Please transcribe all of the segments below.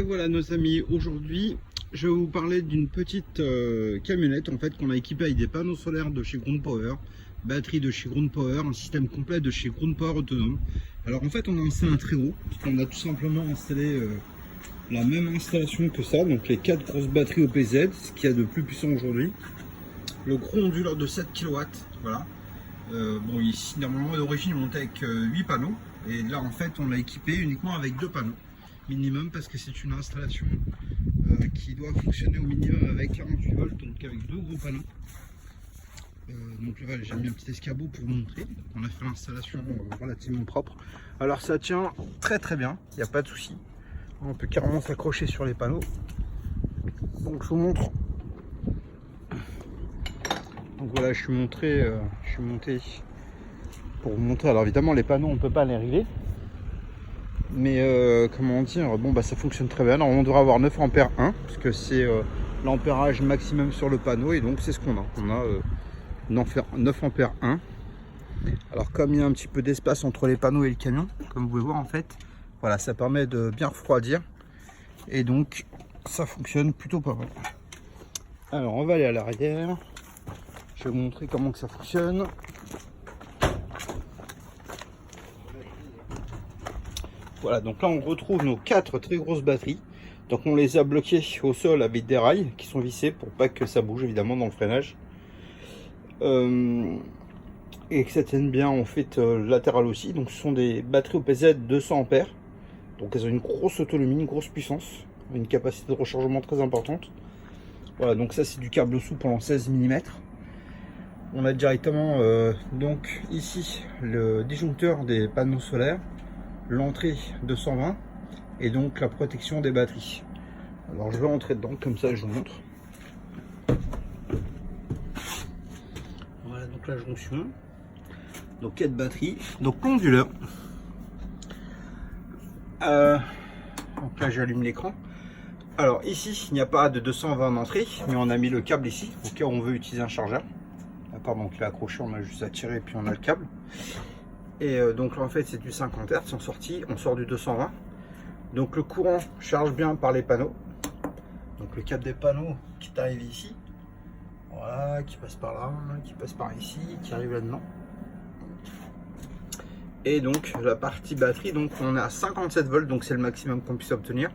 Et voilà nos amis, aujourd'hui je vais vous parler d'une petite camionnette en fait qu'on a équipée avec des panneaux solaires de chez Ground Power, batterie de chez Ground Power, un système complet de chez Ground Power autonome. Alors en fait on a installé un très gros, on a tout simplement installé la même installation que ça, donc les 4 grosses batteries OPZ, ce qu'il y a de plus puissant aujourd'hui. Le gros onduleur de 7 kW, voilà. Bon ici normalement d'origine il montait avec 8 panneaux, et là en fait on l'a équipé uniquement avec 2 panneaux minimum parce que c'est une installation qui doit fonctionner au minimum avec 48 volts, donc avec 2 gros panneaux. Donc là j'ai mis un petit escabeau pour vous montrer. On a fait l'installation relativement propre. Alors ça tient très bien, il n'y a pas de souci. On peut carrément s'accrocher sur les panneaux. Donc je vous montre. Donc voilà, je suis monté pour vous montrer. Alors évidemment les panneaux on ne peut pas les régler. Mais comment dire, bon bah ça fonctionne très bien. Alors on devrait avoir 9 ampères 1 parce que c'est l'ampérage maximum sur le panneau, et donc c'est ce qu'on a. On a 9 ampères 1. Alors comme il y a un petit peu d'espace entre les panneaux et le camion, comme vous pouvez voir en fait, voilà, ça permet de bien refroidir, et donc ça fonctionne plutôt pas mal. Alors on va aller à l'arrière, je vais vous montrer comment que ça fonctionne. Voilà, donc là on retrouve nos 4 très grosses batteries. Donc on les a bloquées au sol avec des rails qui sont vissés pour pas que ça bouge évidemment dans le freinage. Et que ça tienne bien en fait latéral aussi. Donc ce sont des batteries OPZ 200 ampères. Donc elles ont une grosse autonomie, une grosse puissance, une capacité de rechargement très importante. Voilà, donc ça c'est du câble souple en 16 mm. On a directement donc ici le disjoncteur des panneaux solaires, l'entrée 220 et donc la protection des batteries. Alors je vais rentrer dedans, comme ça je vous montre. Voilà donc la jonction, donc 4 batteries, donc l'onduleur. Donc là j'allume l'écran. Alors ici il n'y a pas de 220 d'entrée, mais on a mis le câble ici au cas où on veut utiliser un chargeur. D'accord, donc il est accroché, on a juste à tirer et puis on a le câble. Et donc là en fait c'est du 50 Hz en sortie, on sort du 220. Donc le courant charge bien par les panneaux. Donc le câble des panneaux qui arrive ici, voilà, qui passe par là, qui passe par ici, qui arrive là-dedans. Et donc la partie batterie, donc on est à 57 volts, donc c'est le maximum qu'on puisse obtenir.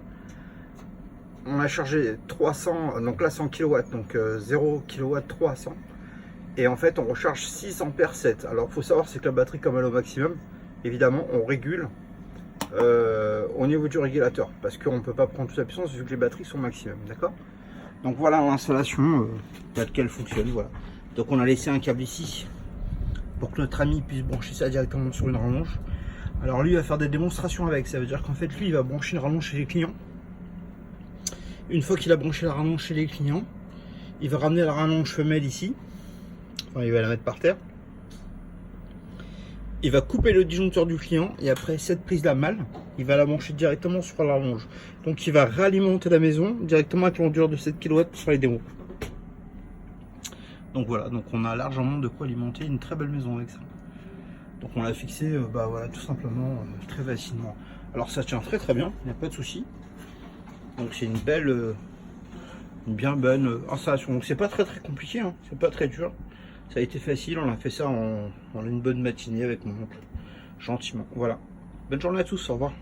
On a chargé 300, donc là 100 kW, donc 0 kW 300. Et en fait on recharge 6 ampères 7. Alors il faut savoir, c'est que la batterie, comme elle est au maximum, évidemment on régule au niveau du régulateur, parce qu'on ne peut pas prendre toute la puissance vu que les batteries sont maximum, d'accord. Donc voilà l'installation telle qu'elle fonctionne. Voilà, donc on a laissé un câble ici pour que notre ami puisse brancher ça directement sur une rallonge. Alors lui il va faire des démonstrations avec, ça veut dire qu'en fait lui il va brancher une rallonge chez les clients. Une fois qu'il a branché la rallonge chez les clients, il va ramener la rallonge femelle ici, enfin il va la mettre par terre. Il va couper le disjoncteur du client, et après cette prise là mâle, il va la brancher directement sur la rallonge. Donc il va réalimenter la maison directement avec l'onduleur de 7 kW sur les démos. Donc voilà, donc on a largement de quoi alimenter une très belle maison avec ça. Donc on l'a fixé bah voilà, tout simplement très facilement. Alors ça tient très bien, il n'y a pas de souci. Donc c'est une belle, une bien bonne installation. Donc c'est pas très compliqué, hein. C'est pas très dur. Ça a été facile, on a fait ça en une bonne matinée avec mon oncle, gentiment. Voilà. Bonne journée à tous, au revoir.